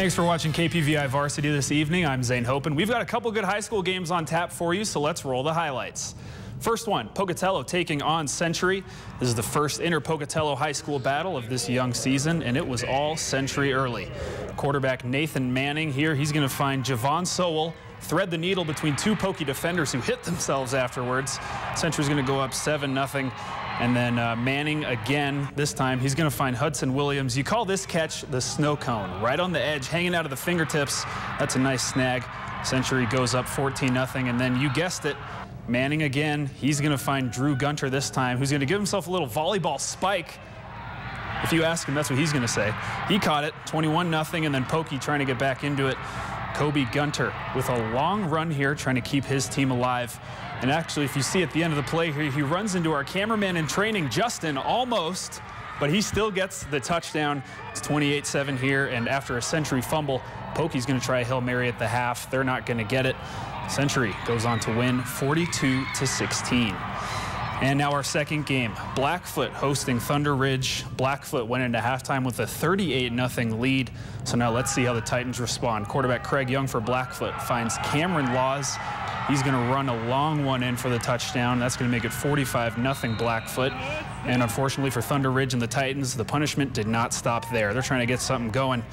Thanks for watching KPVI Varsity this evening. I'm Zane Hopen. We've got a couple good high school games on tap for you, so let's roll the highlights. First one, Pocatello taking on Century. This is the first inter-Pocatello high school battle of this young season, and it was all Century early. Quarterback Nathan Manning here, he's going to find Javon Sowell, thread the needle between two Pokey defenders who hit themselves afterwards. Century's going to go up 7-0. And then Manning again, this time he's going to find Hudson Williams. You call this catch the snow cone, right on the edge, hanging out of the fingertips. That's a nice snag. Century goes up 14-0. And then you guessed it, Manning again. He's going to find Drew Gunter this time, who's going to give himself a little volleyball spike. If you ask him, that's what he's going to say. He caught it, 21-0, and then Pokey trying to get back into it. Kobe Gunter with a long run here, trying to keep his team alive. And actually, if you see at the end of the play here, he runs into our cameraman in training, Justin, almost, but he still gets the touchdown. It's 28-7 here, and after a Century fumble, Pokey's going to try a Hail Mary at the half. They're not going to get it. Century goes on to win 42-16. And now our second game, Blackfoot hosting Thunder Ridge. Blackfoot went into halftime with a 38-0 lead. So now let's see how the Titans respond. Quarterback Craig Young for Blackfoot finds Cameron Laws. He's going to run a long one in for the touchdown. That's going to make it 45-0 Blackfoot. And unfortunately for Thunder Ridge and the Titans, the punishment did not stop there. They're trying to get something going.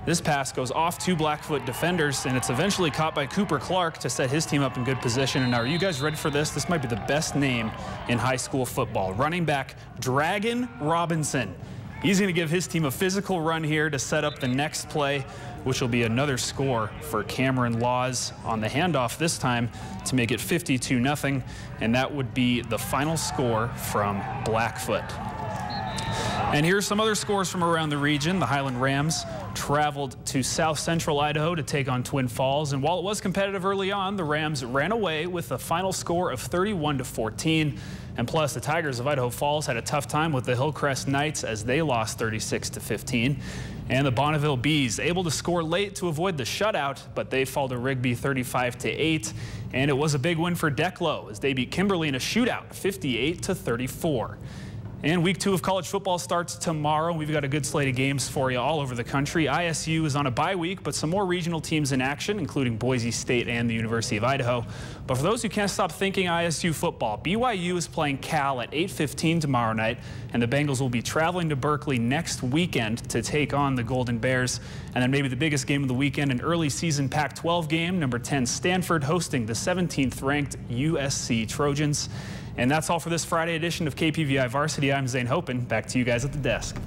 This pass goes off two Blackfoot defenders, and it's eventually caught by Cooper Clark to set his team up in good position. And now, are you guys ready for this? This might be the best name in high school football. Running back Dragon Robinson. He's going to give his team a physical run here to set up the next play, which will be another score for Cameron Laws on the handoff this time to make it 52-0. And that would be the final score from Blackfoot. And here's some other scores from around the region. The Highland Rams traveled to South Central Idaho to take on Twin Falls. And while it was competitive early on, the Rams ran away with a final score of 31-14. And plus, the Tigers of Idaho Falls had a tough time with the Hillcrest Knights as they lost 36-15. And the Bonneville Bees able to score late to avoid the shutout, but they fall to Rigby 35-8. And it was a big win for Declo as they beat Kimberly in a shootout, 58-34. And week 2 of college football starts tomorrow. We've got a good slate of games for you all over the country. ISU is on a bye week, but some more regional teams in action, including Boise State and the University of Idaho. But for those who can't stop thinking ISU football, BYU is playing Cal at 8:15 tomorrow night, and the Bengals will be traveling to Berkeley next weekend to take on the Golden Bears. And then maybe the biggest game of the weekend, an early season Pac-12 game, number 10 Stanford hosting the 17th ranked USC Trojans. And that's all for this Friday edition of KPVI Varsity. I'm Zane Hopen. Back to you guys at the desk.